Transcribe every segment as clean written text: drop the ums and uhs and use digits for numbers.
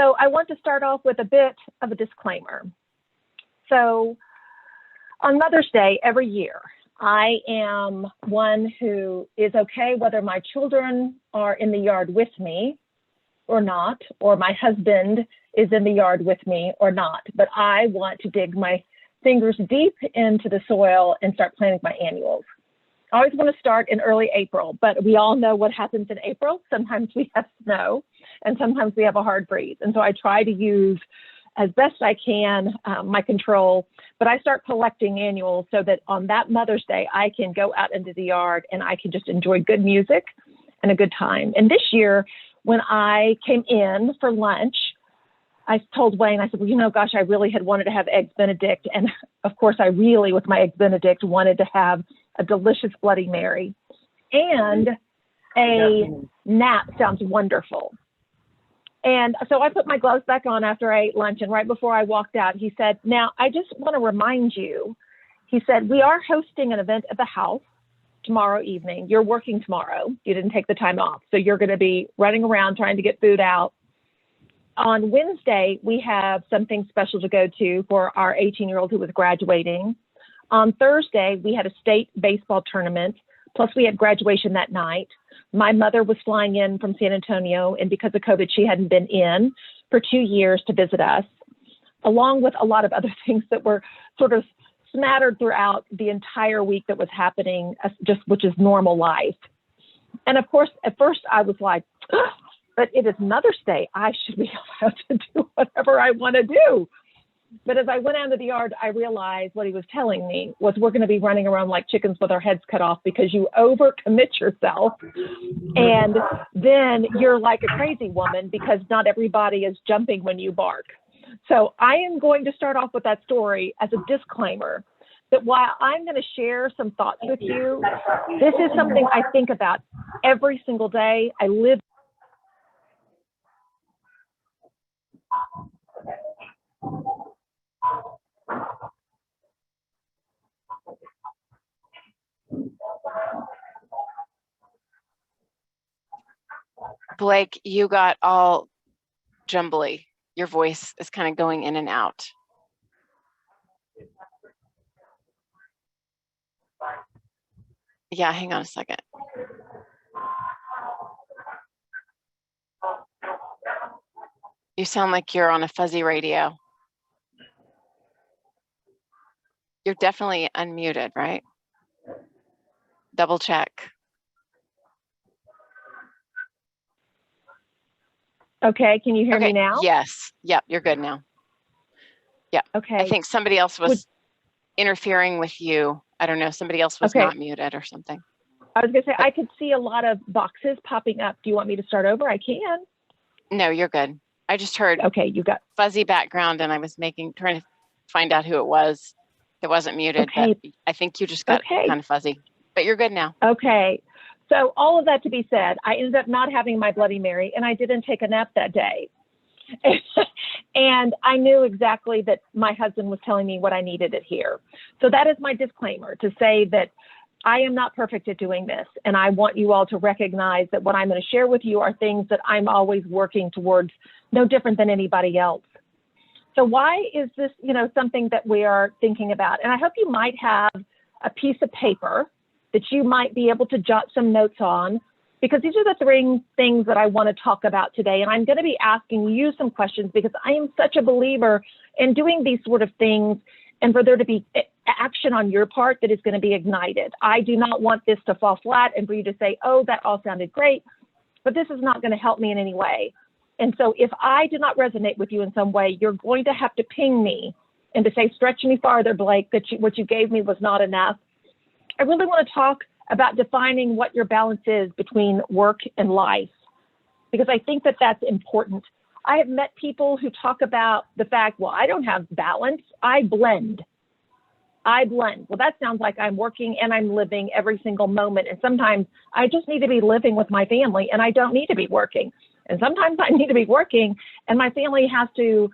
So I want to start off with a bit of a disclaimer. So on Mother's Day every year, I am one who is okay whether my children are in the yard with me or not, or my husband is in the yard with me or not. But I want to dig my fingers deep into the soil and start planting my annuals. I always want to start in early April, but we all know what happens in April. Sometimes we have snow and sometimes we have a hard freeze. And so I try to use as best I can my control, but I start collecting annuals so that on that Mother's Day, I can go out into the yard and I can just enjoy good music and a good time. And this year, when I came in for lunch, I told Wayne, I said, well, you know, gosh, I really had wanted to have Eggs Benedict. And of course, I really, with my Eggs Benedict, wanted to have a delicious Bloody Mary. And a nap sounds wonderful. And so I put my gloves back on after I ate lunch. And right before I walked out, he said, now, I just want to remind you, he said, we are hosting an event at the house tomorrow evening. You're working tomorrow. You didn't take the time off. So you're going to be running around trying to get food out. On Wednesday, we have something special to go to for our 18-year-old who was graduating. On Thursday, we had a state baseball tournament, plus we had graduation that night. My mother was flying in from San Antonio, and because of COVID, she hadn't been in for 2 years to visit us, along with a lot of other things that were sort of smattered throughout the entire week that was happening, just which is normal life. And of course, at first I was like, but it is Mother's Day. I should be allowed to do whatever I want to do. But as I went out into the yard, I realized what he was telling me was we're going to be running around like chickens with our heads cut off because you overcommit yourself. And then you're like a crazy woman because not everybody is jumping when you bark. So I am going to start off with that story as a disclaimer that while I'm going to share some thoughts with you, this is something I think about every single day. I live. Blake, you got all jumbly. Your voice is kind of going in and out. Yeah, hang on a second. You sound like you're on a fuzzy radio. You're definitely unmuted, right? Double check. Okay, can you hear me now? Yes. Yep, you're good now. Yeah. Okay. I think somebody else was interfering with you. I don't know. Somebody else was not muted or something. I was going to say, I could see a lot of boxes popping up. Do you want me to start over? I can. No, you're good. I just heard you got fuzzy background and I was trying to find out who it was that wasn't muted. But I think you just got kind of fuzzy, but you're good now. Okay. So all of that to be said, I ended up not having my Bloody Mary and I didn't take a nap that day. And I knew exactly that my husband was telling me what I needed to hear. So that is my disclaimer to say that I am not perfect at doing this. And I want you all to recognize that what I'm going to share with you are things that I'm always working towards, no different than anybody else. So why is this, something that we are thinking about? And I hope you might have a piece of paper that you might be able to jot some notes on, because these are the three things that I want to talk about today. And I'm going to be asking you some questions because I am such a believer in doing these sort of things and for there to be action on your part that is going to be ignited. I do not want this to fall flat and for you to say, oh, that all sounded great, but this is not going to help me in any way. And so if I do not resonate with you in some way, you're going to have to ping me and to say, stretch me farther, Blake, that what you gave me was not enough. I really want to talk about defining what your balance is between work and life, because I think that that's important. I have met people who talk about the fact, well, I don't have balance, I blend. Well, that sounds like I'm working and I'm living every single moment. And sometimes I just need to be living with my family and I don't need to be working. And sometimes I need to be working and my family has to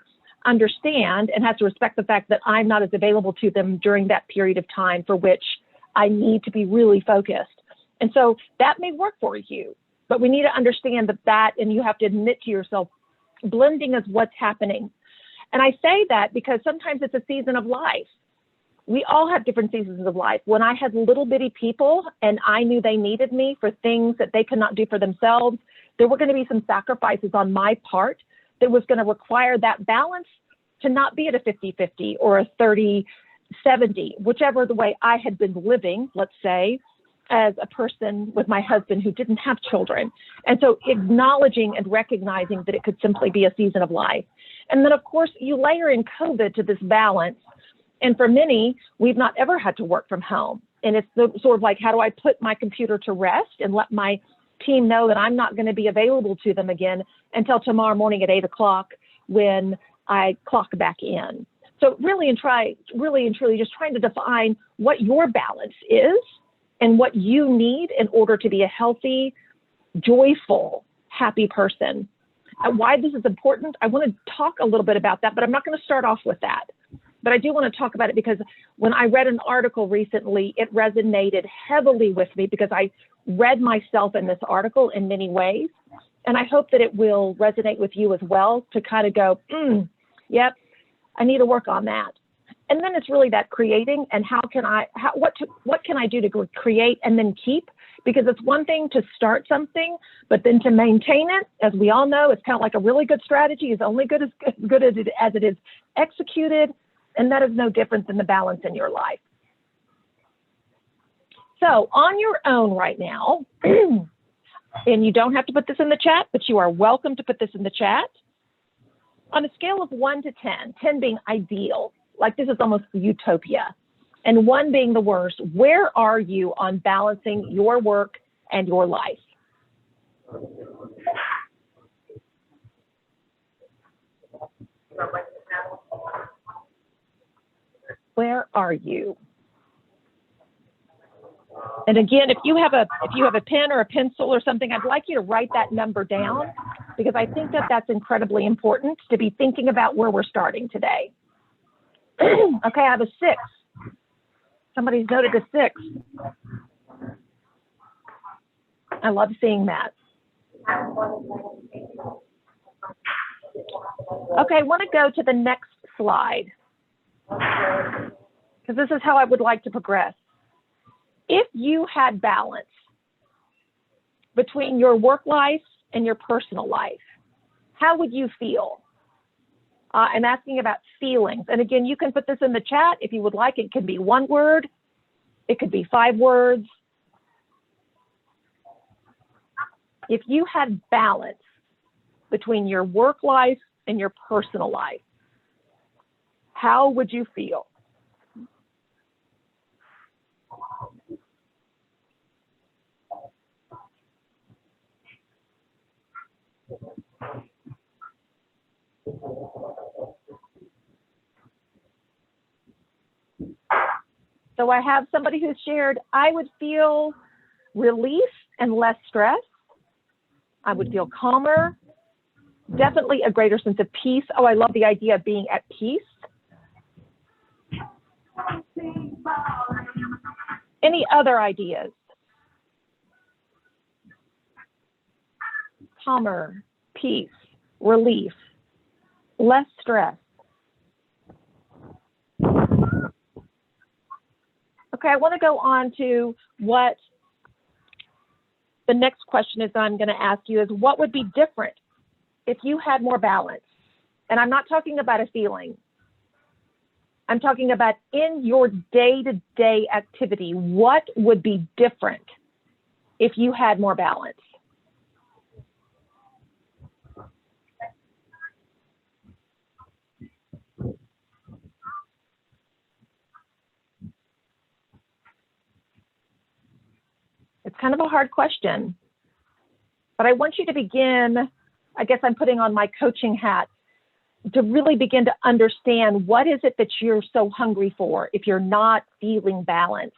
understand and has to respect the fact that I'm not as available to them during that period of time for which I need to be really focused. And so that may work for you, but we need to understand that and you have to admit to yourself Blending is what's happening. And I say that because sometimes it's a season of life. We all have different seasons of life. When I had little bitty people and I knew they needed me for things that they could not do for themselves, there were going to be some sacrifices on my part that was going to require that balance to not be at a 50-50 or a 30-70, whichever the way I had been living, let's say, as a person with my husband who didn't have children. And so acknowledging and recognizing that it could simply be a season of life. And then, of course, you layer in COVID to this balance. And for many, we've not ever had to work from home. And it's sort of like, how do I put my computer to rest and let my team know that I'm not going to be available to them again until tomorrow morning at 8 o'clock when I clock back in. So really and truly just trying to define what your balance is and what you need in order to be a healthy, joyful, happy person. And why this is important, I want to talk a little bit about that, but I'm not going to start off with that. But I do want to talk about it because when I read an article recently, it resonated heavily with me because I read myself in this article in many ways. And I hope that it will resonate with you as well to kind of go, yep, I need to work on that. And then it's really that creating and what can I do to create and then keep? Because it's one thing to start something, but then to maintain it, as we all know, it's kind of like a really good strategy is only good as it is executed. And that is no different than the balance in your life. So on your own right now, and you don't have to put this in the chat, but you are welcome to put this in the chat. On a scale of 1 to 10, 10 being ideal, like this is almost utopia, and 1 being the worst, where are you on balancing your work and your life? Where are you? And again, if you have a pen or a pencil or something, I'd like you to write that number down because I think that that's incredibly important to be thinking about where we're starting today. Okay, I have a 6. Somebody's noted a 6. I love seeing that. Okay, I want to go to the next slide because this is how I would like to progress. If you had balance between your work life and your personal life, how would you feel? I'm asking about feelings. And again, you can put this in the chat if you would like. It can be 1 word. It could be 5 words. If you had balance between your work life and your personal life, how would you feel? So I have somebody who shared, I would feel relief and less stress. I would feel calmer, definitely a greater sense of peace. Oh, I love the idea of being at peace. Any other ideas? Calmer, peace, relief, less stress. Okay, I want to go on to what the next question is I'm going to ask you is what would be different if you had more balance? And I'm not talking about a feeling. I'm talking about in your day-to-day activity, what would be different if you had more balance? It's kind of a hard question, but I want you to begin, I guess I'm putting on my coaching hat, to really begin to understand what is it that you're so hungry for if you're not feeling balanced.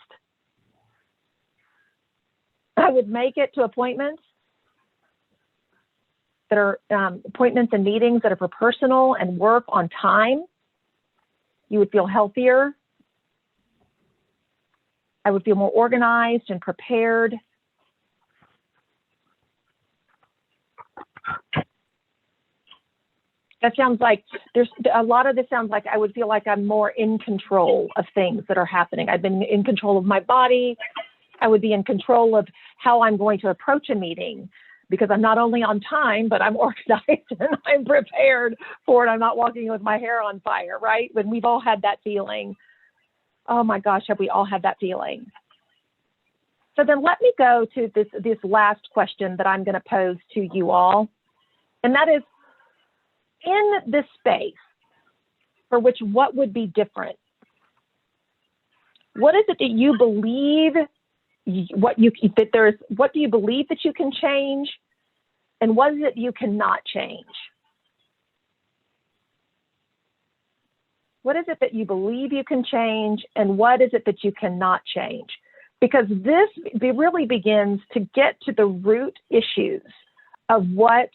I would make it to appointments that are appointments and meetings that are for personal and work on time. You would feel healthier. I would feel more organized and prepared. That sounds like there's a lot of this sounds like I would feel like I'm more in control of things that are happening. I've been in control of my body. I would be in control of how I'm going to approach a meeting because I'm not only on time, but I'm organized and I'm prepared for it. I'm not walking with my hair on fire, right? When we've all had that feeling. Oh my gosh, have we all had that feeling? So then let me go to this last question that I'm going to pose to you all. And that is, in this space for which what would be different? What is it that you believe what do you believe that you can change, and what is it you cannot change? What is it that you believe you can change, and what is it that you cannot change? Because this really begins to get to the root issues of what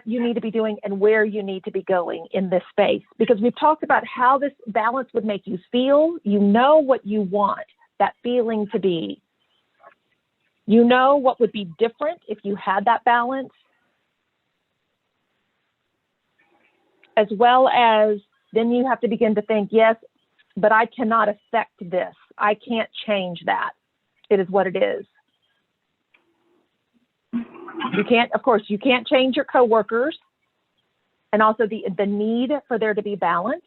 you need to be doing and where you need to be going in this space. Because we've talked about how this balance would make you feel. You know what you want that feeling to be. You know what would be different if you had that balance, as well as then you have to begin to think, yes, but I cannot affect this. I can't change that. It is what it is. You can't, of course, you can't change your coworkers, and also the need for there to be balance.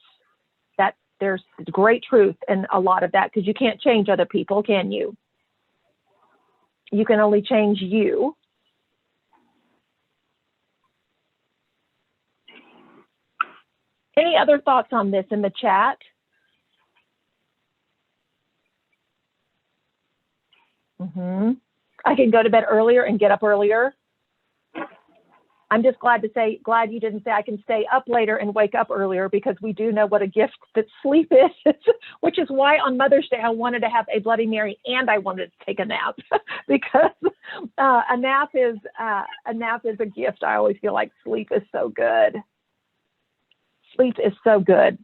That there's great truth in a lot of that, because you can't change other people, can you? You can only change you. Any other thoughts on this in the chat? I can go to bed earlier and get up earlier. I'm just glad you didn't say I can stay up later and wake up earlier, because we do know what a gift that sleep is, which is why on Mother's Day I wanted to have a Bloody Mary and I wanted to take a nap, because a nap is a gift. I always feel like sleep is so good. Sleep is so good.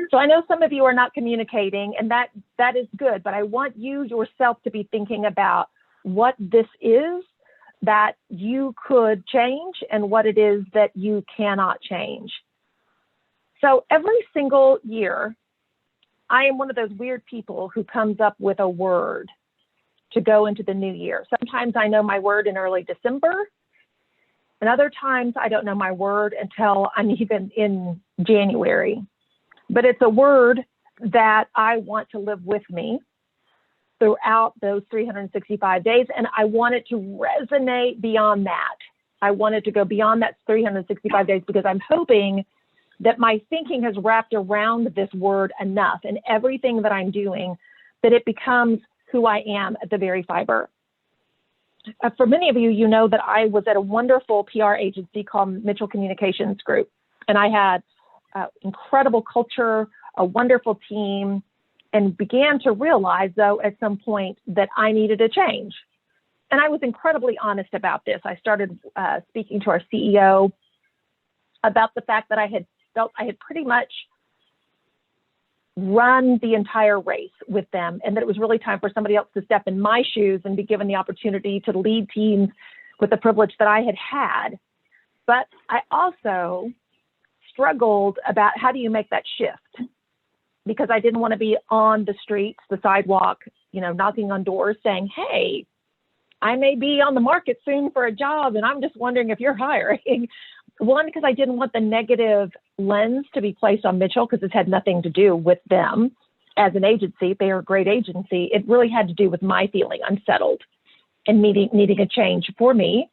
So I know some of you are not communicating, and that is good, but I want you yourself to be thinking about what this is that you could change and what it is that you cannot change. So every single year, I am one of those weird people who comes up with a word to go into the new year. Sometimes I know my word in early December, and other times I don't know my word until I'm even in January. But it's a word that I want to live with me throughout those 365 days. And I want it to resonate beyond that. I want it to go beyond that 365 days, because I'm hoping that my thinking has wrapped around this word enough in everything that I'm doing that it becomes who I am at the very fiber. For many of you, you know that I was at a wonderful PR agency called Mitchell Communications Group. And I had incredible culture, a wonderful team, and began to realize, though, at some point that I needed a change. And I was incredibly honest about this. I started speaking to our CEO about the fact that I had felt I had pretty much run the entire race with them, and that it was really time for somebody else to step in my shoes and be given the opportunity to lead teams with the privilege that I had had. But I also struggled about how do you make that shift, because I didn't want to be on the streets, the sidewalk, knocking on doors saying, hey, I may be on the market soon for a job, and I'm just wondering if you're hiring. One, because I didn't want the negative lens to be placed on Mitchell, because it had nothing to do with them as an agency. They are a great agency. It really had to do with my feeling unsettled and needing a change for me.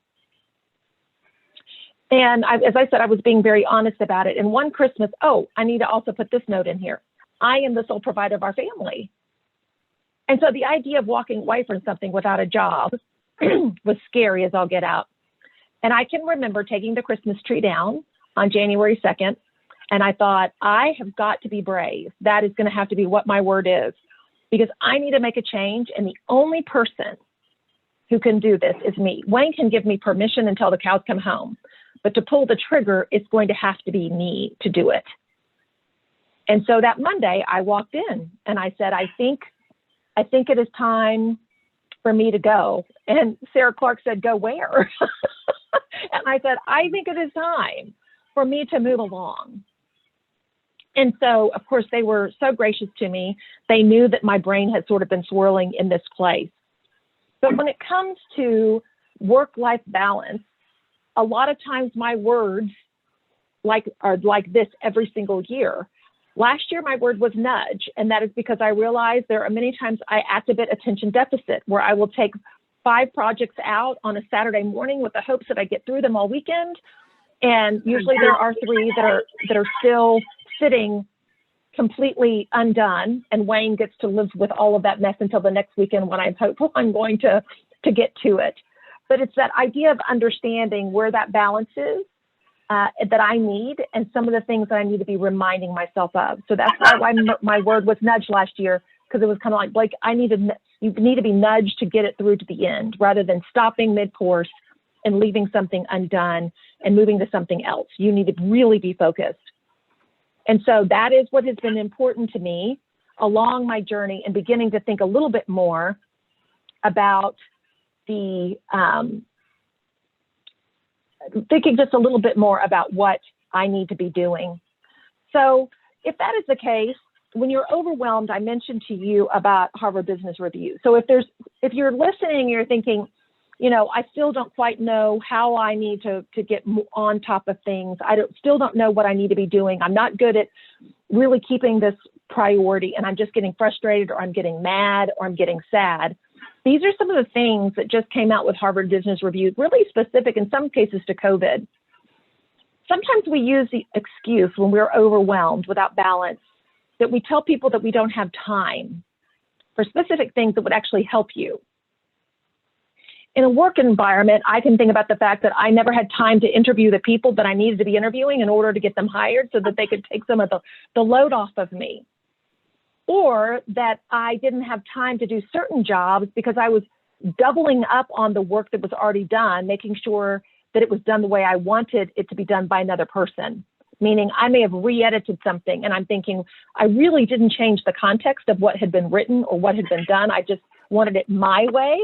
And as I said, I was being very honest about it. And one Christmas, I need to also put this note in here. I am the sole provider of our family. And so the idea of walking away from something without a job was scary as all get out. And I can remember taking the Christmas tree down on January 2nd. And I thought, I have got to be brave. That is going to have to be what my word is, because I need to make a change. And the only person who can do this is me. Wayne can give me permission until the cows come home. But to pull the trigger, it's going to have to be me to do it. And so that Monday I walked in and I said, I think it is time for me to go. And Sarah Clark said, go where? And I said, I think it is time for me to move along. And so, of course, they were so gracious to me. They knew that my brain had sort of been swirling in this place. But when it comes to work-life balance, a lot of times my words are like this every single year. Last year, my word was nudge, and that is because I realized there are many times I act a bit attention deficit, where I will take 5 projects out on a Saturday morning with the hopes that I get through them all weekend. And usually there are 3 that are still sitting completely undone, and Wayne gets to live with all of that mess until the next weekend when I'm hopeful I'm going to get to it. But it's that idea of understanding where that balance is that I need, and some of the things that I need to be reminding myself of. So that's why my word was nudge last year, because it was kind of like, Blake, you need to be nudged to get it through to the end, rather than stopping mid-course and leaving something undone and moving to something else. You need to really be focused. And so that is what has been important to me along my journey, and beginning to think a little bit more about thinking just a little bit more about what I need to be doing. So if that is the case, when you're overwhelmed, I mentioned to you about Harvard Business Review. So if you're listening and you're thinking, I still don't quite know how I need to get on top of things. Still don't know what I need to be doing. I'm not good at really keeping this priority, and I'm just getting frustrated, or I'm getting mad, or I'm getting sad. These are some of the things that just came out with Harvard Business Review, really specific in some cases to COVID. Sometimes we use the excuse when we're overwhelmed without balance that we tell people that we don't have time for specific things that would actually help you. In a work environment, I can think about the fact that I never had time to interview the people that I needed to be interviewing in order to get them hired, so that they could take some of the load off of me. Or that I didn't have time to do certain jobs because I was doubling up on the work that was already done, making sure that it was done the way I wanted it to be done by another person. Meaning I may have re-edited something, and I'm thinking, I really didn't change the context of what had been written or what had been done. I just wanted it my way.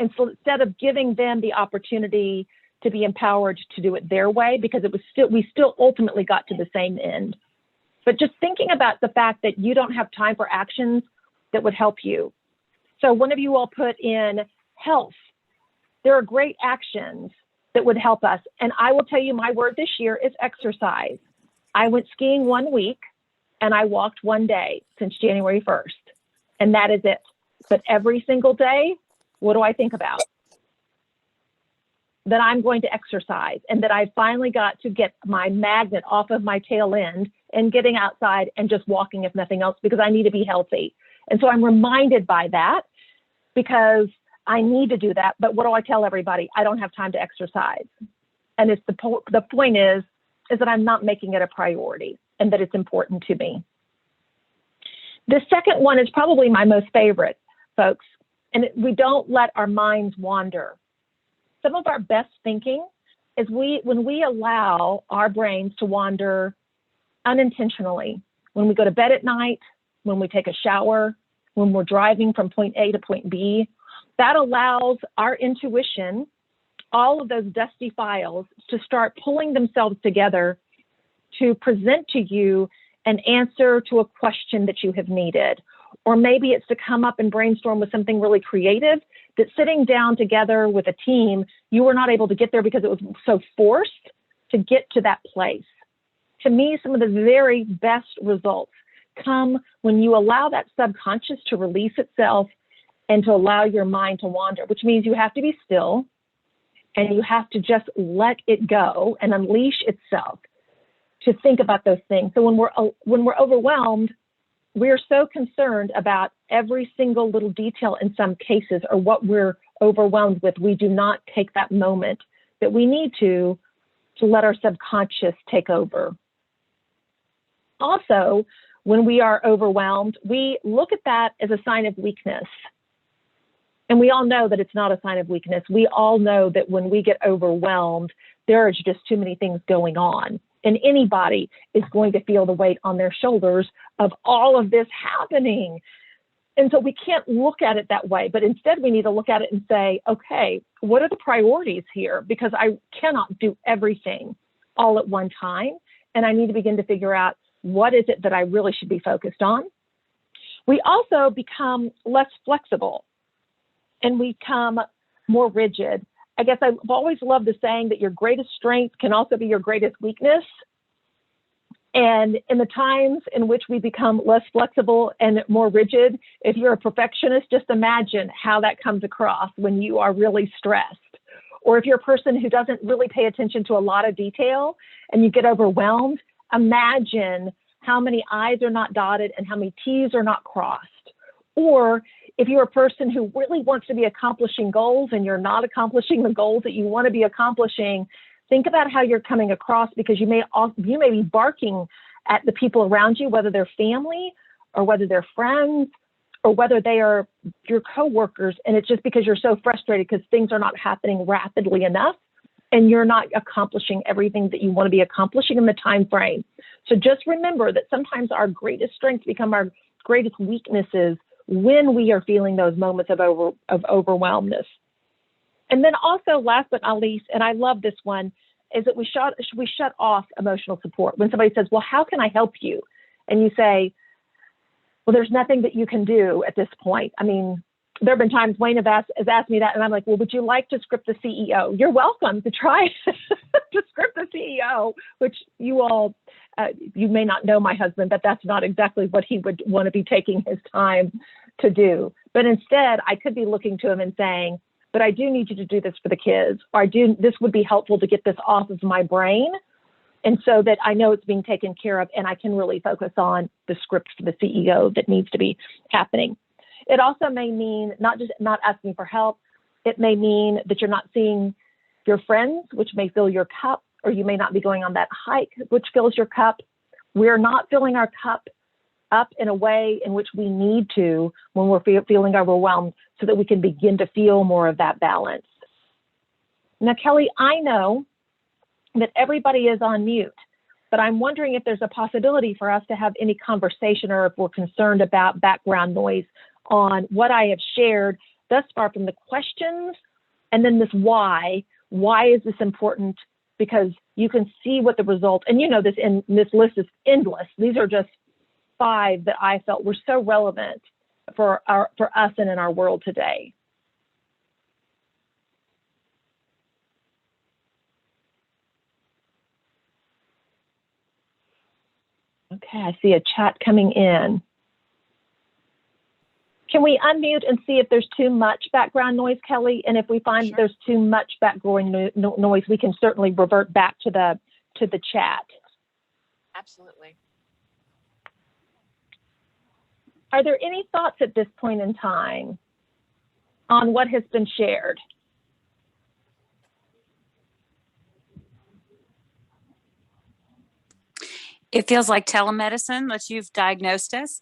And so instead of giving them the opportunity to be empowered to do it their way, because we still ultimately got to the same end. But just thinking about the fact that you don't have time for actions that would help you. So one of you all put in health. There are great actions that would help us. And I will tell you, my word this year is exercise. I went skiing 1 week and I walked 1 day since January 1st. And that is it. But every single day, what do I think about? That I'm going to exercise, and that I finally got to get my magnet off of my tail end and getting outside and just walking, if nothing else, because I need to be healthy. And so I'm reminded by that, because I need to do that. But what do I tell everybody? I don't have time to exercise. And it's the point is that I'm not making it a priority, and that it's important to me. The second one is probably my most favorite, folks. And we don't let our minds wander. Some of our best thinking is when we allow our brains to wander unintentionally. When we go to bed at night, when we take a shower, when we're driving from point A to point B, that allows our intuition, all of those dusty files, to start pulling themselves together to present to you an answer to a question that you have needed. Or maybe it's to come up and brainstorm with something really creative that sitting down together with a team, you were not able to get there because it was so forced to get to that place. To me, some of the very best results come when you allow that subconscious to release itself and to allow your mind to wander, which means you have to be still and you have to just let it go and unleash itself to think about those things. So when we're overwhelmed, we're so concerned about every single little detail in some cases, or what we're overwhelmed with, we do not take that moment that we need to let our subconscious take over. Also, when we are overwhelmed, we look at that as a sign of weakness. And we all know that it's not a sign of weakness. We all know that when we get overwhelmed, there are just too many things going on. And anybody is going to feel the weight on their shoulders of all of this happening. And so we can't look at it that way, but instead we need to look at it and say, okay, what are the priorities here? Because I cannot do everything all at one time. And I need to begin to figure out what is it that I really should be focused on. We also become less flexible and we become more rigid. I guess I've always loved the saying that your greatest strength can also be your greatest weakness. And in the times in which we become less flexible and more rigid, if you're a perfectionist, just imagine how that comes across when you are really stressed. Or if you're a person who doesn't really pay attention to a lot of detail and you get overwhelmed, imagine how many I's are not dotted and how many T's are not crossed. Or if you're a person who really wants to be accomplishing goals and you're not accomplishing the goals that you want to be accomplishing, think about how you're coming across, because you may be barking at the people around you, whether they're family or whether they're friends or whether they are your coworkers, and it's just because you're so frustrated because things are not happening rapidly enough and you're not accomplishing everything that you want to be accomplishing in the time frame. So just remember that sometimes our greatest strengths become our greatest weaknesses when we are feeling those moments of overwhelmness. And then also, last but not least, and I love this one, is that we shut off emotional support. When somebody says, well, how can I help you? And you say, well, there's nothing that you can do at this point. I mean, there have been times Wayne has asked me that, and I'm like, well, would you like to script the CEO? You're welcome to try to script the CEO, which you all, you may not know my husband, but that's not exactly what he would want to be taking his time to do. But instead, I could be looking to him and saying, but I do need you to do this for the kids, or this would be helpful to get this off of my brain. And so that I know it's being taken care of and I can really focus on the script for the CEO that needs to be happening. It also may mean not asking for help. It may mean that you're not seeing your friends, which may fill your cup, or you may not be going on that hike, which fills your cup. We're not filling our cup up in a way in which we need to when we're feeling overwhelmed, so that we can begin to feel more of that balance. Now, Kelly, I know that everybody is on mute, but I'm wondering if there's a possibility for us to have any conversation, or if we're concerned about background noise on what I have shared thus far from the questions, and then this why. Why is this important? Because you can see what the result, and you know this, and this list is endless. These are just 5 that I felt were so relevant for us and in our world today. Okay, I see a chat coming in. Can we unmute and see if there's too much background noise, Kelly? And if we find that there's too much background noise, we can certainly revert back to the chat. Absolutely. Are there any thoughts at this point in time on what has been shared? It feels like telemedicine that you've diagnosed us.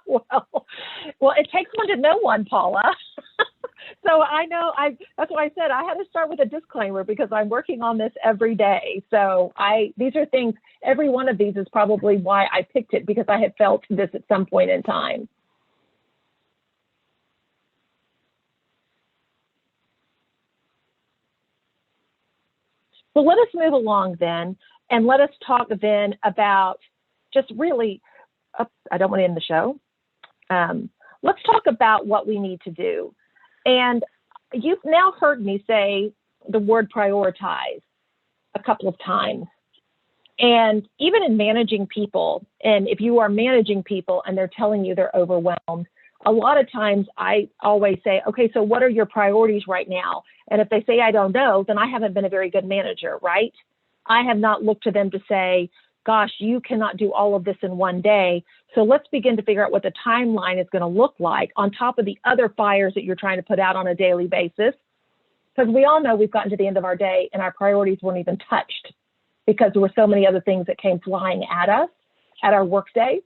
Well, it takes one to know one, Paula. So I know that's why I said I had to start with a disclaimer, because I'm working on this every day. So these are things, every one of these is probably why I picked it, because I had felt this at some point in time. So let us move along then, and let us talk then about just really, I don't want to end the show. Let's talk about what we need to do. And you've now heard me say the word prioritize a couple of times. And even in managing people, and if you are managing people and they're telling you they're overwhelmed, a lot of times I always say, okay, so what are your priorities right now? And if they say, I don't know, then I haven't been a very good manager, right? I have not looked to them to say, gosh, you cannot do all of this in one day. So let's begin to figure out what the timeline is going to look like on top of the other fires that you're trying to put out on a daily basis. Because we all know we've gotten to the end of our day and our priorities weren't even touched, because there were so many other things that came flying at us at our work day.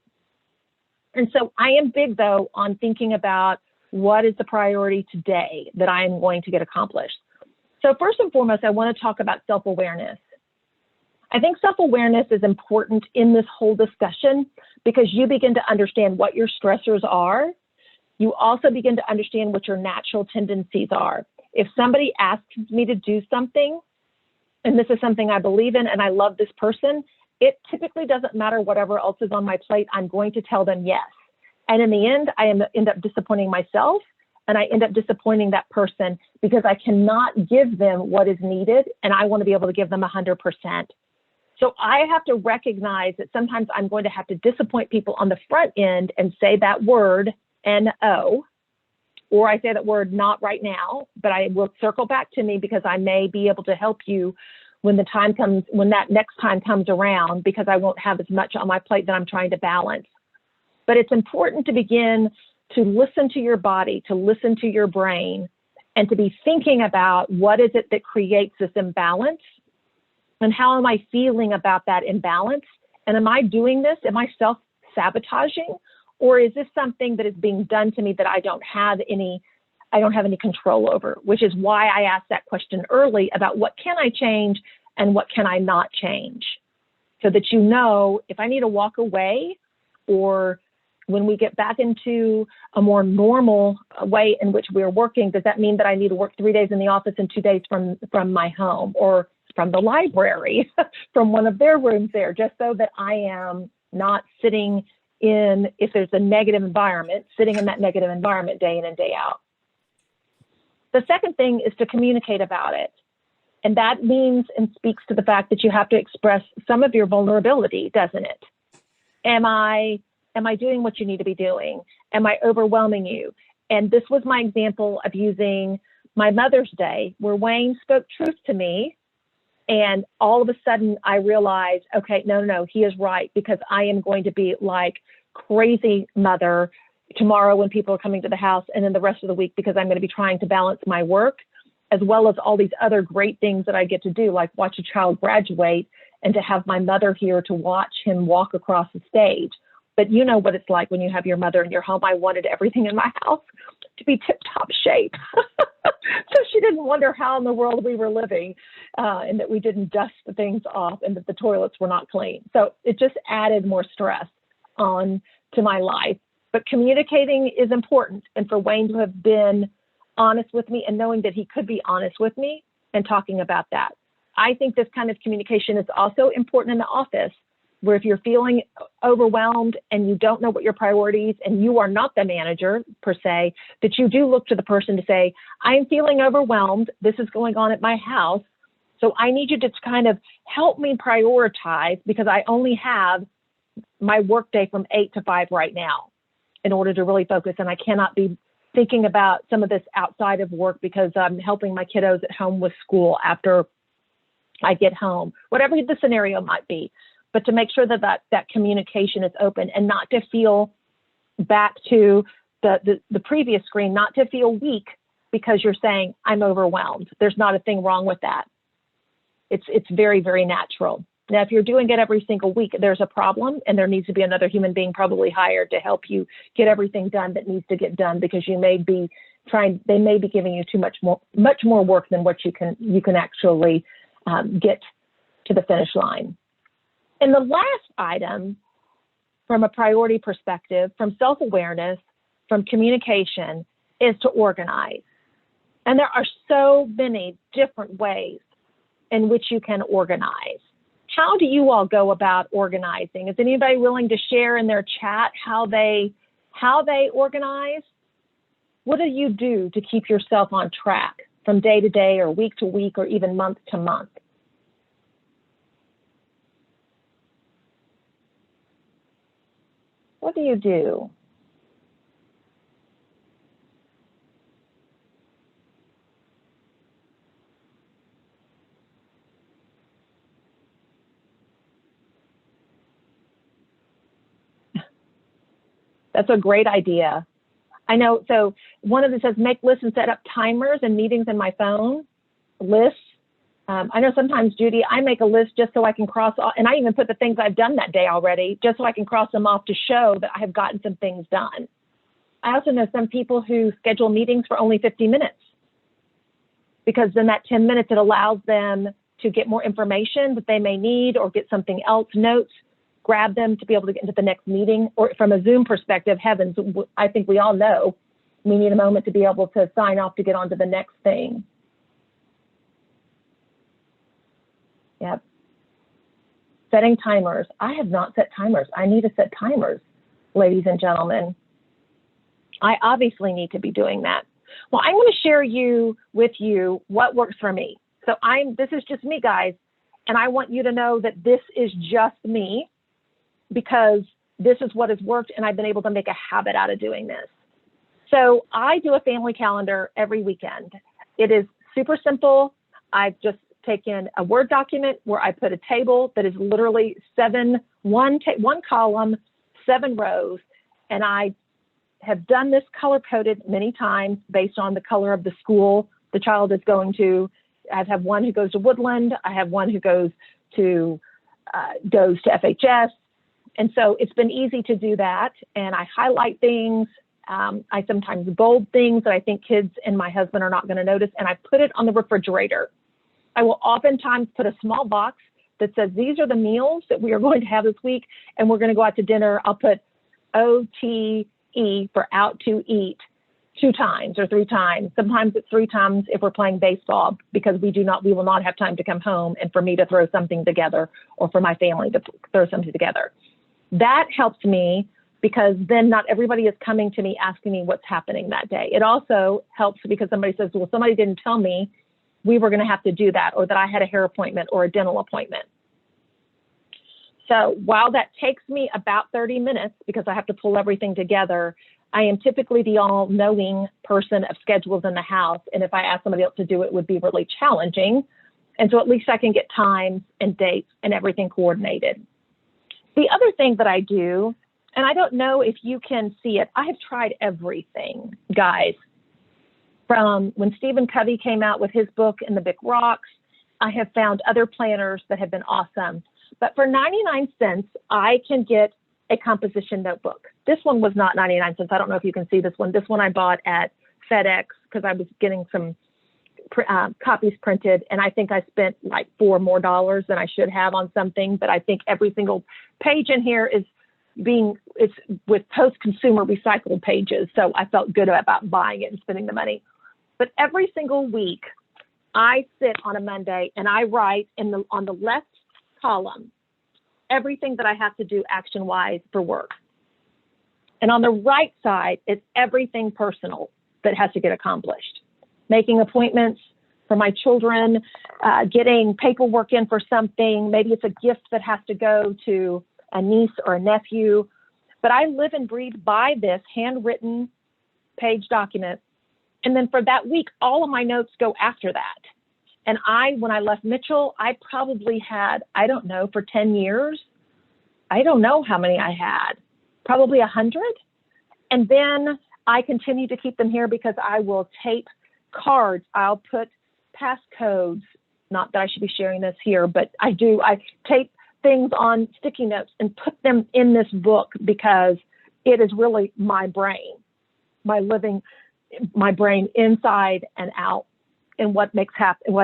And so I am big, though, on thinking about what is the priority today that I am going to get accomplished. So first and foremost, I want to talk about self-awareness. I think self-awareness is important in this whole discussion, because you begin to understand what your stressors are. You also begin to understand what your natural tendencies are. If somebody asks me to do something, and this is something I believe in and I love this person, it typically doesn't matter whatever else is on my plate, I'm going to tell them yes. And in the end, I end up disappointing myself, and I end up disappointing that person because I cannot give them what is needed, and I want to be able to give them 100%. So I have to recognize that sometimes I'm going to have to disappoint people on the front end and say that word, N-O, or I say that word not right now, but I will circle back to me because I may be able to help you when the time comes, when that next time comes around, because I won't have as much on my plate that I'm trying to balance. But it's important to begin to listen to your body, to listen to your brain, and to be thinking about what is it that creates this imbalance, and how am I feeling about that imbalance? And am I doing this? Am I self-sabotaging? Or is this something that is being done to me that I don't have any control over, which is why I asked that question early about what can I change and what can I not change, so that you know if I need to walk away, or when we get back into a more normal way in which we're working, does that mean that I need to work 3 days in the office and 2 days from my home or from the library, from one of their rooms there, just so that I am not sitting in, if there's a negative environment, sitting in that negative environment day in and day out. The second thing is to communicate about it. And that means and speaks to the fact that you have to express some of your vulnerability, doesn't it? Am I doing what you need to be doing? Am I overwhelming you? And this was my example of using my Mother's Day, where Wayne spoke truth to me. And all of a sudden I realized, okay, no, he is right, because I am going to be like crazy mother tomorrow when people are coming to the house, and then the rest of the week, because I'm going to be trying to balance my work as well as all these other great things that I get to do, like watch a child graduate and to have my mother here to watch him walk across the stage. But you know what it's like when you have your mother in your home. I wanted everything in my house to be tip-top shape. So she didn't wonder how in the world we were living, and that we didn't dust the things off, and that the toilets were not clean. So it just added more stress on to my life. But communicating is important. And for Wayne to have been honest with me and knowing that he could be honest with me and talking about that. I think this kind of communication is also important in the office, where if you're feeling overwhelmed and you don't know what your priorities, and you are not the manager per se, that you do look to the person to say, I'm feeling overwhelmed. This is going on at my house. So I need you to kind of help me prioritize, because I only have my workday from 8 to 5 right now in order to really focus. And I cannot be thinking about some of this outside of work because I'm helping my kiddos at home with school after I get home, whatever the scenario might be. But to make sure that communication is open, and not to feel, back to the previous screen, not to feel weak because you're saying I'm overwhelmed. There's not a thing wrong with that. It's very, very natural. Now, if you're doing it every single week, there's a problem, and there needs to be another human being probably hired to help you get everything done that needs to get done, because they may be giving you much more work than what you can actually get to the finish line. And the last item, from a priority perspective, from self-awareness, from communication, is to organize. And there are so many different ways in which you can organize. How do you all go about organizing? Is anybody willing to share in their chat how they organize? What do you do to keep yourself on track from day to day, or week to week, or even month to month? What do you do? That's a great idea. I know. So one of them says, make lists and set up timers and meetings in my phone. Lists. I know sometimes, Judy, I make a list just so I can cross off, and I even put the things I've done that day already, just so I can cross them off to show that I have gotten some things done. I also know some people who schedule meetings for only 50 minutes, because then that 10 minutes, it allows them to get more information that they may need, or get something else, notes. grab them to be able to get into the next meeting. Or from a Zoom perspective, heavens, I think we all know we need a moment to be able to sign off to get on to the next thing. Yep. Setting timers. I have not set timers. I need to set timers, ladies and gentlemen. I obviously need to be doing that. Well, I'm going to share with you what works for me. So this is just me, guys. And I want you to know that this is just me, because this is what has worked, and I've been able to make a habit out of doing this. So I do a family calendar every weekend. It is super simple. I've just taken a Word document where I put a table that is literally one column, 7 rows, and I have done this color-coded many times based on the color of the school the child is going to. I have one who goes to Woodland. I have one who goes to FHS. And so it's been easy to do that. And I highlight things. I sometimes bold things that I think kids and my husband are not going to notice. And I put it on the refrigerator. I will oftentimes put a small box that says, these are the meals that we are going to have this week, and we're going to go out to dinner. I'll put OTE for out to eat 2 times or 3 times. Sometimes it's 3 times if we're playing baseball, because we will not have time to come home and for me to throw something together, or for my family to throw something together. That helps me, because then not everybody is coming to me asking me what's happening that day. It also helps because somebody says, well, somebody didn't tell me we were going to have to do that, or that I had a hair appointment or a dental appointment. So while that takes me about 30 minutes, because I have to pull everything together, I am typically the all-knowing person of schedules in the house. And if I ask somebody else to do it, it would be really challenging. And so at least I can get times and dates and everything coordinated. The other thing that I do, and I don't know if you can see it, I have tried everything, guys. From when Stephen Covey came out with his book In the Big Rocks, I have found other planners that have been awesome. But for 99 cents, I can get a composition notebook. This one was not 99 cents. I don't know if you can see this one. This one I bought at FedEx because I was getting some copies printed, and I think I spent like $4 more than I should have on something. But I think every single page in here it's with post-consumer recycled pages. So I felt good about buying it and spending the money. But every single week, I sit on a Monday and I write on the left column everything that I have to do action-wise for work. And on the right side is everything personal that has to get accomplished. Making appointments for my children, getting paperwork in for something. Maybe it's a gift that has to go to a niece or a nephew. But I live and breathe by this handwritten page document. And then for that week, all of my notes go after that. And when I left Mitchell, I probably had, I don't know, for 10 years, I don't know how many I had, probably 100. And then I continue to keep them here because I will tape cards. I'll put passcodes, not that I should be sharing this here, but I do. I tape things on sticky notes and put them in this book because it is really my brain, my brain inside and out, and what makes happen,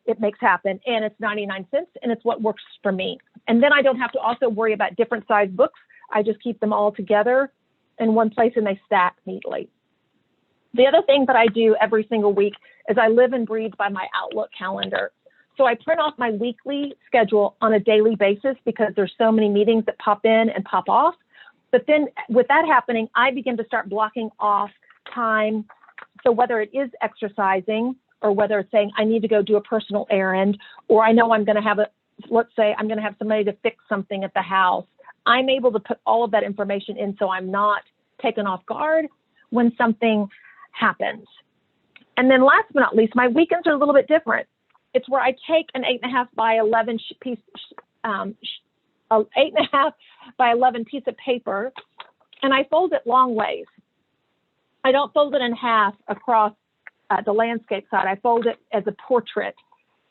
it makes happen. And it's 99 cents, and it's what works for me. And then I don't have to also worry about different size books. I just keep them all together in one place and they stack neatly. The other thing that I do every single week is I live and breathe by my Outlook calendar. So I print off my weekly schedule on a daily basis because there's so many meetings that pop in and pop off. But then with that happening, I begin to start blocking off time. So whether it is exercising or whether it's saying I need to go do a personal errand, or I know I'm going to have let's say I'm going to have somebody to fix something at the house, I'm able to put all of that information in so I'm not taken off guard when something happens. And then last but not least, my weekends are a little bit different. It's where I take an 8.5 by 11 piece, 8.5 by 11 piece of paper, and I fold it long ways. I don't fold it in half across the landscape side. I fold it as a portrait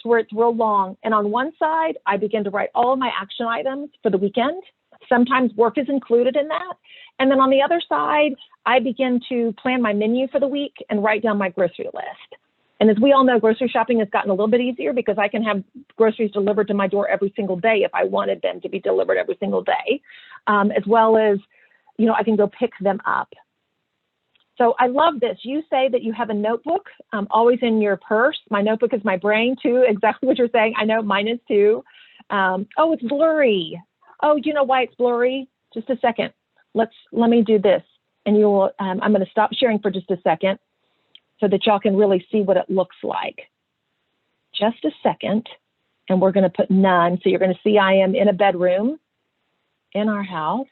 to where it's real long. And on one side, I begin to write all of my action items for the weekend. Sometimes work is included in that. And then on the other side, I begin to plan my menu for the week and write down my grocery list. And as we all know, grocery shopping has gotten a little bit easier because I can have groceries delivered to my door every single day if I wanted them to be delivered every single day, as well as, you know, I can go pick them up. So I love this. You say that you have a notebook always in your purse. My notebook is my brain too, exactly what you're saying. I know mine is too. Oh, it's blurry. Oh, you know why it's blurry? Just a second. Let me do this. And you will, I'm going to stop sharing for just a second so that y'all can really see what it looks like. Just a second. And we're going to put none. So you're going to see I am in a bedroom in our house.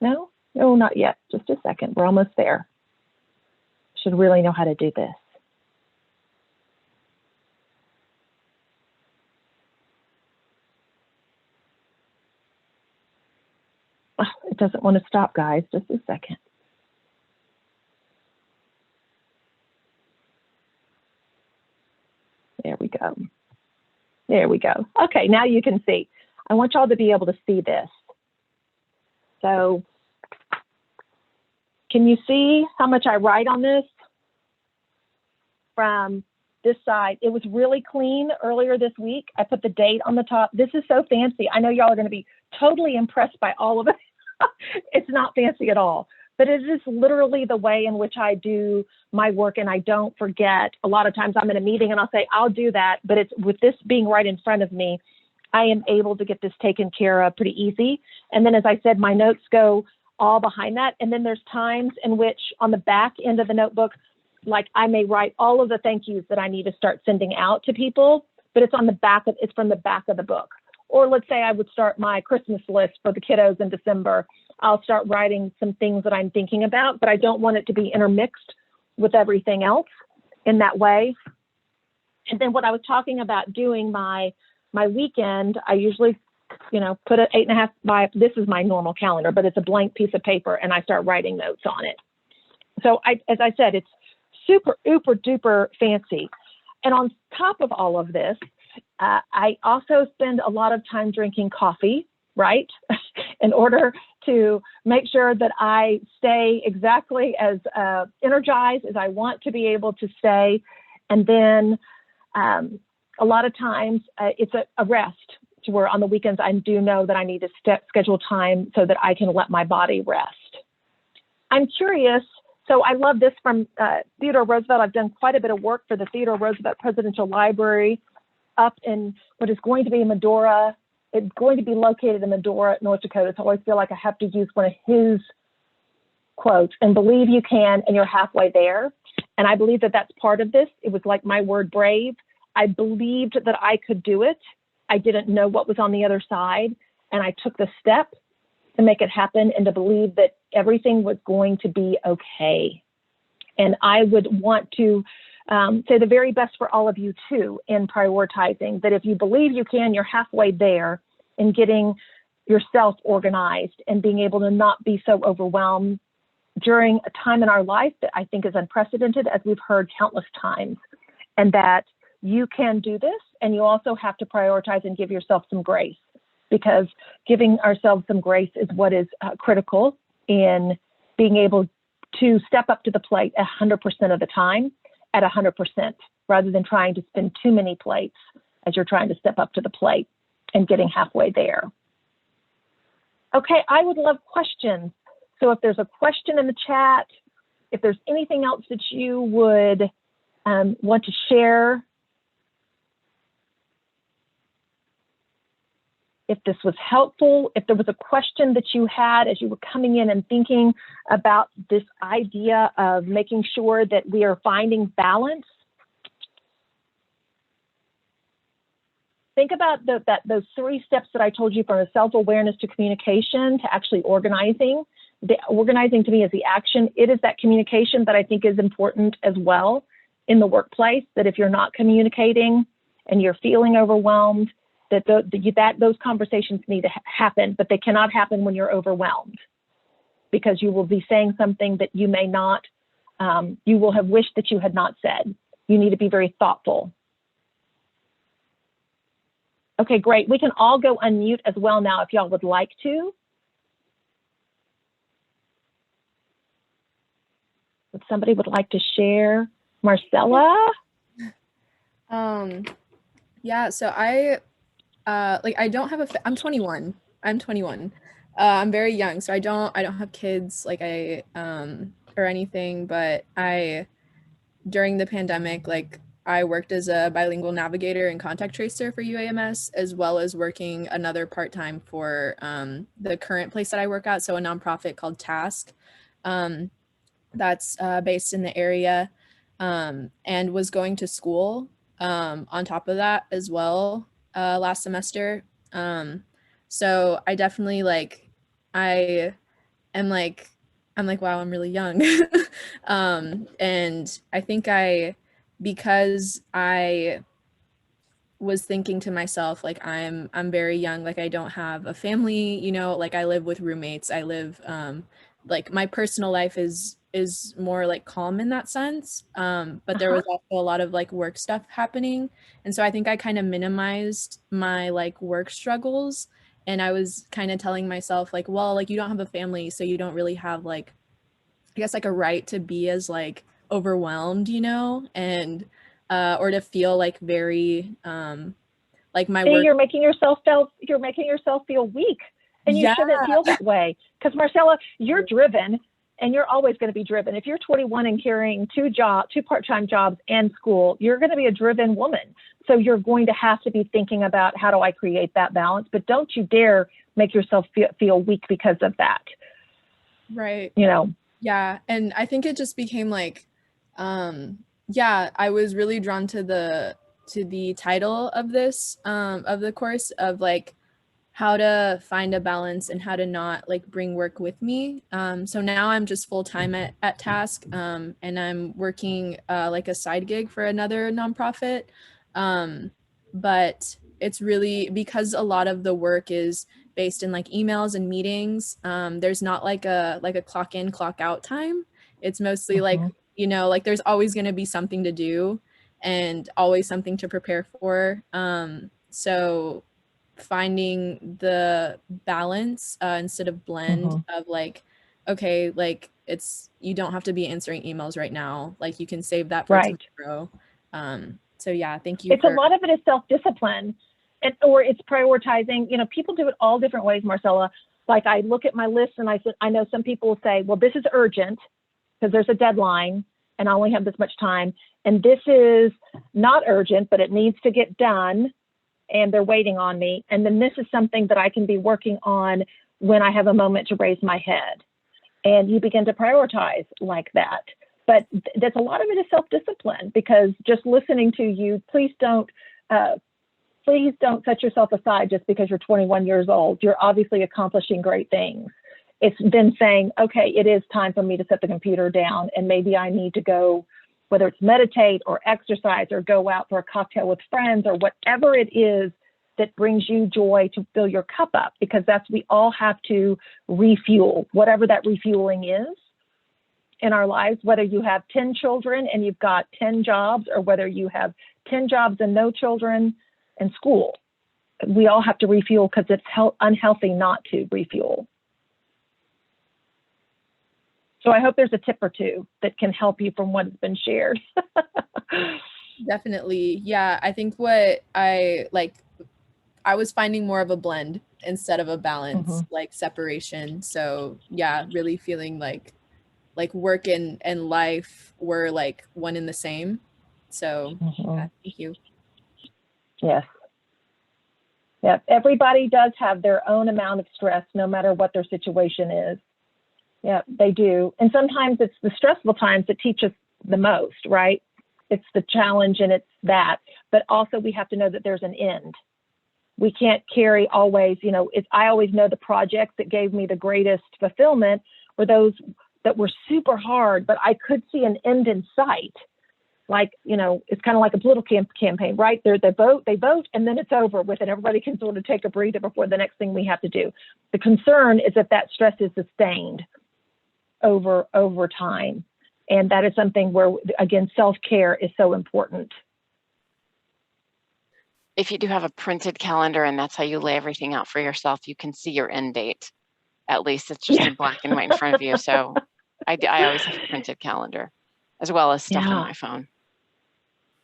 No, not yet. Just a second. We're almost there. Should really know how to do this. Oh, it doesn't want to stop, guys. Just a second. There we go. There we go. Okay, now you can see. I want y'all to be able to see this. So can you see how much I write on this? From this side, it was really clean earlier this week. I put the date on the top. This is so fancy. I know y'all are going to be totally impressed by all of it. It's not fancy at all, but it is literally the way in which I do my work, and I don't forget. A lot of times I'm in a meeting and I'll say, I'll do that, but it's with this being right in front of me, I am able to get this taken care of pretty easy. And then, as I said, my notes go all behind that. And then there's times in which on the back end of the notebook, like I may write all of the thank yous that I need to start sending out to people, but it's on the back of, it's from the back of the book. Or let's say I would start my Christmas list for the kiddos in December. I'll start writing some things that I'm thinking about, but I don't want it to be intermixed with everything else in that way. And then what I was talking about doing my weekend, I usually, you know, put an 8.5 by, this is my normal calendar, but it's a blank piece of paper and I start writing notes on it. So as I said, it's super, super duper fancy. And on top of all of this, I also spend a lot of time drinking coffee, right? In order to make sure that I stay exactly as energized as I want to be able to stay. And then a lot of times it's a rest, to where on the weekends I do know that I need to schedule time so that I can let my body rest. I'm curious. So I love this from Theodore Roosevelt. I've done quite a bit of work for the Theodore Roosevelt Presidential Library up in what is going to be Medora. It's going to be located in Medora, North Dakota. So I always feel like I have to use one of his quotes, and believe you can, and you're halfway there. And I believe that that's part of this. It was like my word brave. I believed that I could do it. I didn't know what was on the other side. And I took the step to make it happen and to believe that everything was going to be okay. And I would want to say the very best for all of you too in prioritizing that if you believe you can, you're halfway there in getting yourself organized and being able to not be so overwhelmed during a time in our life that I think is unprecedented, as we've heard countless times, and that you can do this. And you also have to prioritize and give yourself some grace, because giving ourselves some grace is what is critical in being able to step up to the plate 100% of the time at 100%, rather than trying to spin too many plates as you're trying to step up to the plate and getting halfway there. Okay, I would love questions. So if there's a question in the chat, if there's anything else that you would want to share, if this was helpful, if there was a question that you had as you were coming in and thinking about this idea of making sure that we are finding balance. Think about those 3 steps that I told you, from self-awareness to communication to actually organizing. The organizing to me is the action. It is that communication that I think is important as well in the workplace, that if you're not communicating and you're feeling overwhelmed, that those conversations need to happen, but they cannot happen when you're overwhelmed, because you will be saying something that you may not, you will have wished that you had not said. You need to be very thoughtful. Okay, great. We can all go unmute as well now if y'all would like to. If somebody would like to share Marcella? Yeah, so I don't have I'm 21. I'm 21. I'm very young, so I don't have kids like or anything, but during the pandemic, like I worked as a bilingual navigator and contact tracer for UAMS, as well as working another part-time for the current place that I work at, so a nonprofit called Task. That's based in the area, and was going to school on top of that as well last semester. So I definitely I am I'm like, wow, I'm really young. And I think because I was thinking to myself, like, I'm very young, like I don't have a family, you know, like I live with roommates. I live like my personal life is more like calm in that sense. But there was also a lot of like work stuff happening. And so I think I kind of minimized my like work struggles. And I was kind of telling myself like, well, like you don't have a family, so you don't really have like, I guess like a right to be as like overwhelmed, you know, and or to feel like very like my See, work. you're making yourself feel weak, and you shouldn't feel that way. Because Marcella, you're driven, and you're always going to be driven. If you're 21 and carrying two part-time jobs and school, you're going to be a driven woman. So you're going to have to be thinking about, how do I create that balance? But don't you dare make yourself feel weak because of that. Right. You know. Yeah, and I think it just became like, yeah, I was really drawn to the title of this of the course, of like how to find a balance and how to not like bring work with me. So now I'm just full-time at Task, and I'm working like a side gig for another nonprofit. But it's really because a lot of the work is based in like emails and meetings. There's not like a clock in, clock out time. It's mostly like, you know, like there's always going to be something to do and always something to prepare for. So finding the balance instead of blend of like, okay, like you don't have to be answering emails right now. Like you can save that for tomorrow. So yeah, thank you. A lot of it is self-discipline, or it's prioritizing. You know, people do it all different ways, Marcella. Like I look at my list and I know some people will say, well, this is urgent because there's a deadline and I only have this much time. And this is not urgent, but it needs to get done and they're waiting on me. And then this is something that I can be working on when I have a moment to raise my head. And you begin to prioritize like that. But that's a lot of it is self-discipline, because just listening to you, please don't set yourself aside just because you're 21 years old. You're obviously accomplishing great things. It's then saying, okay, it is time for me to set the computer down, and maybe I need to go, whether it's meditate or exercise or go out for a cocktail with friends or whatever it is that brings you joy to fill your cup up, because we all have to refuel, whatever that refueling is in our lives, whether you have 10 children and you've got 10 jobs, or whether you have 10 jobs and no children and school. We all have to refuel, because it's unhealthy not to refuel. So I hope there's a tip or two that can help you from what has been shared. Definitely. Yeah, I think what I was finding more of a blend instead of a balance, like separation. So yeah, really feeling like work and life were like one and the same. So yeah, thank you. Yes. Yeah, everybody does have their own amount of stress, no matter what their situation is. Yeah, they do. And sometimes it's the stressful times that teach us the most, right? It's the challenge and it's that. But also we have to know that there's an end. We can't carry always, you know, I always know the projects that gave me the greatest fulfillment were those that were super hard, but I could see an end in sight. Like, you know, it's kind of like a political campaign, right? They vote, and then it's over with, and everybody can sort of take a breather before the next thing we have to do. The concern is that stress is sustained over time. And that is something where, again, self-care is so important. If you do have a printed calendar and that's how you lay everything out for yourself, you can see your end date. At least it's just in black and white in front of you. So I always have a printed calendar. as well as stuff on my phone.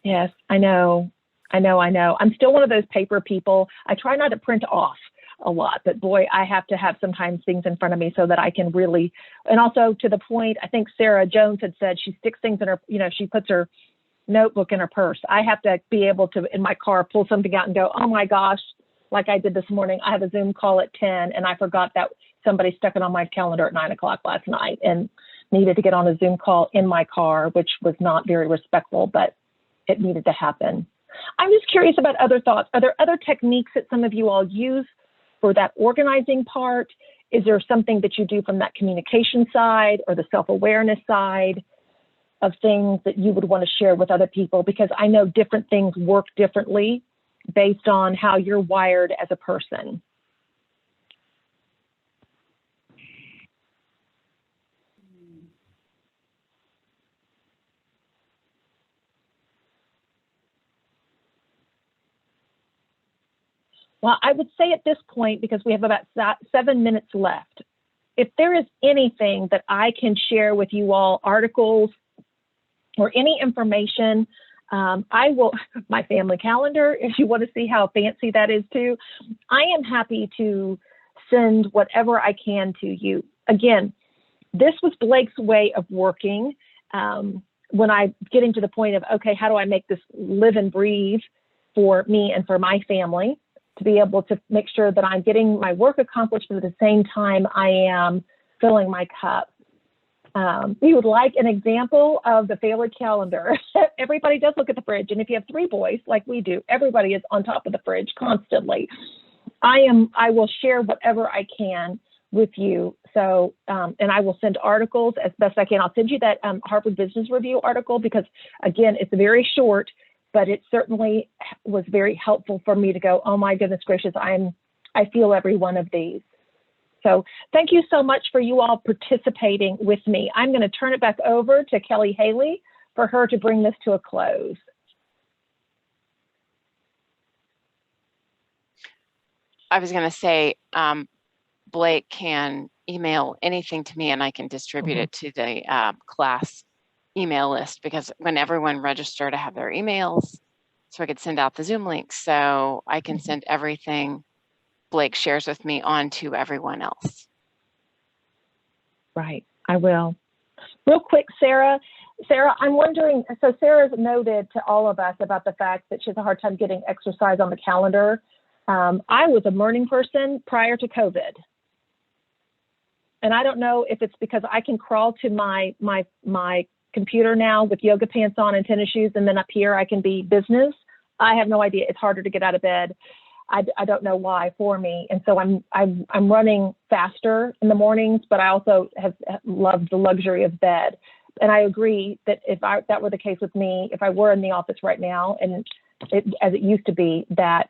Yes, I know. I'm still one of those paper people. I try not to print off a lot, but boy, I have to have sometimes things in front of me so that I can really, and also to the point, I think Sarah Jones had said she sticks things in her, she puts her notebook in her purse. I have to be able to, in my car, pull something out and go, oh my gosh, like I did this morning, I have a Zoom call at 10 and I forgot that somebody stuck it on my calendar at 9 o'clock last night and needed to get on a Zoom call in my car, which was not very respectful, but it needed to happen. I'm just curious about other thoughts. Are there other techniques that some of you all use for that organizing part? Is there something that you do from that communication side or the self-awareness side of things that you would want to share with other people? Because I know different things work differently based on how you're wired as a person. Well, I would say at this point, because we have about 7 minutes left, if there is anything that I can share with you all, articles or any information, I will, my family calendar, if you want to see how fancy that is too, I am happy to send whatever I can to you. Again, this was Blake's way of working. When I'm getting to the point of, okay, how do I make this live and breathe for me and for my family, to be able to make sure that I'm getting my work accomplished, but at the same time, I am filling my cup. We would like an example of the family calendar. Everybody does look at the fridge. And if you have 3 boys, like we do, everybody is on top of the fridge constantly. I will share whatever I can with you. So, and I will send articles as best I can. I'll send you that Harvard Business Review article because, again, it's very short, but it certainly was very helpful for me to go, oh my goodness gracious, I feel every one of these. So thank you so much for you all participating with me. I'm going to turn it back over to Kelly Haley for her to bring this to a close. I was going to say, Blake can email anything to me and I can distribute it to the class email list, because when everyone registered, I have their emails, so I could send out the Zoom links. So I can send everything Blake shares with me on to everyone else. Right, I will. Real quick, Sarah, I'm wondering, so Sarah's noted to all of us about the fact that she has a hard time getting exercise on the calendar. I was a morning person prior to COVID. And I don't know if it's because I can crawl to my computer now with yoga pants on and tennis shoes, and then up here I can be business. I have no idea. It's harder to get out of bed. I don't know why for me. And so I'm running faster in the mornings, but I also have loved the luxury of bed. And I agree that if that were the case with me, if I were in the office right now, and as it used to be, that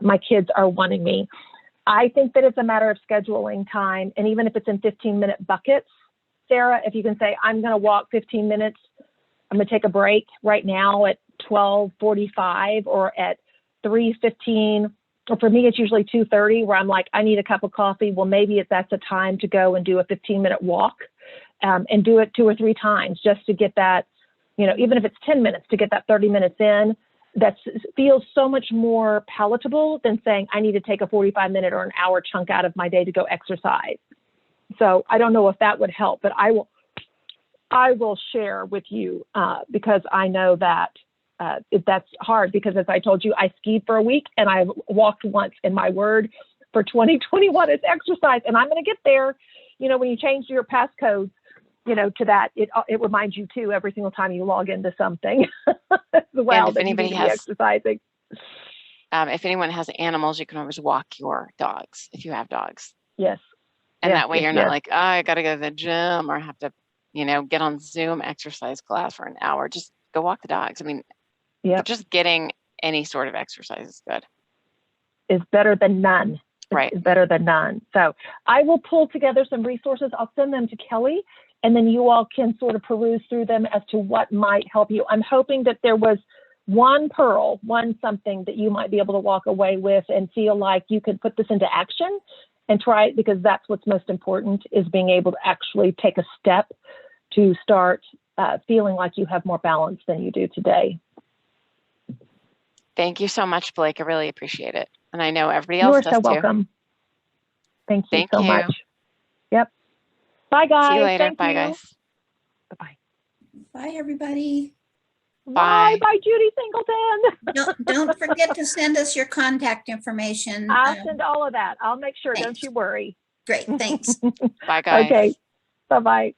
my kids are wanting me. I think that it's a matter of scheduling time. And even if it's in 15-minute buckets, Sarah, if you can say, I'm going to walk 15 minutes, I'm going to take a break right now at 12:45 or at 3:15, or for me, it's usually 2:30 where I'm like, I need a cup of coffee. Well, maybe that's a time to go and do a 15-minute walk and do it 2 or 3 times just to get that, even if it's 10 minutes to get that 30 minutes in. That feels so much more palatable than saying I need to take a 45-minute or an hour chunk out of my day to go exercise. So I don't know if that would help, but I will share with you because I know that that's hard, because as I told you, I skied for a week and I walked once, and my word for 2021 is exercise. And I'm going to get there. When you change your passcodes, to that, it reminds you too every single time you log into something as well. And if anybody has exercising. If anyone has animals, you can always walk your dogs if you have dogs. Yes. And that way you're not like, oh, I got to go to the gym or have to, get on Zoom exercise class for an hour. Just go walk the dogs. I mean, just getting any sort of exercise is good. Is better than none. Right. Is better than none. So I will pull together some resources. I'll send them to Kelly, and then you all can sort of peruse through them as to what might help you. I'm hoping that there was one pearl, something that you might be able to walk away with and feel like you could put this into action and try it, because that's what's most important, is being able to actually take a step to start feeling like you have more balance than you do today. Thank you so much, Blake. I really appreciate it. And I know everybody You else are does so too. welcome. Thank you Thank so you. much. Yep. Bye, guys. See you later. Thank Bye, you. guys. Bye-bye. Bye, everybody. Bye. Bye, Judy Singleton. Don't forget to send us your contact information. I'll send all of that. I'll make sure. Don't Thanks. you worry. Great, thanks. Bye, guys. Okay. Bye-bye.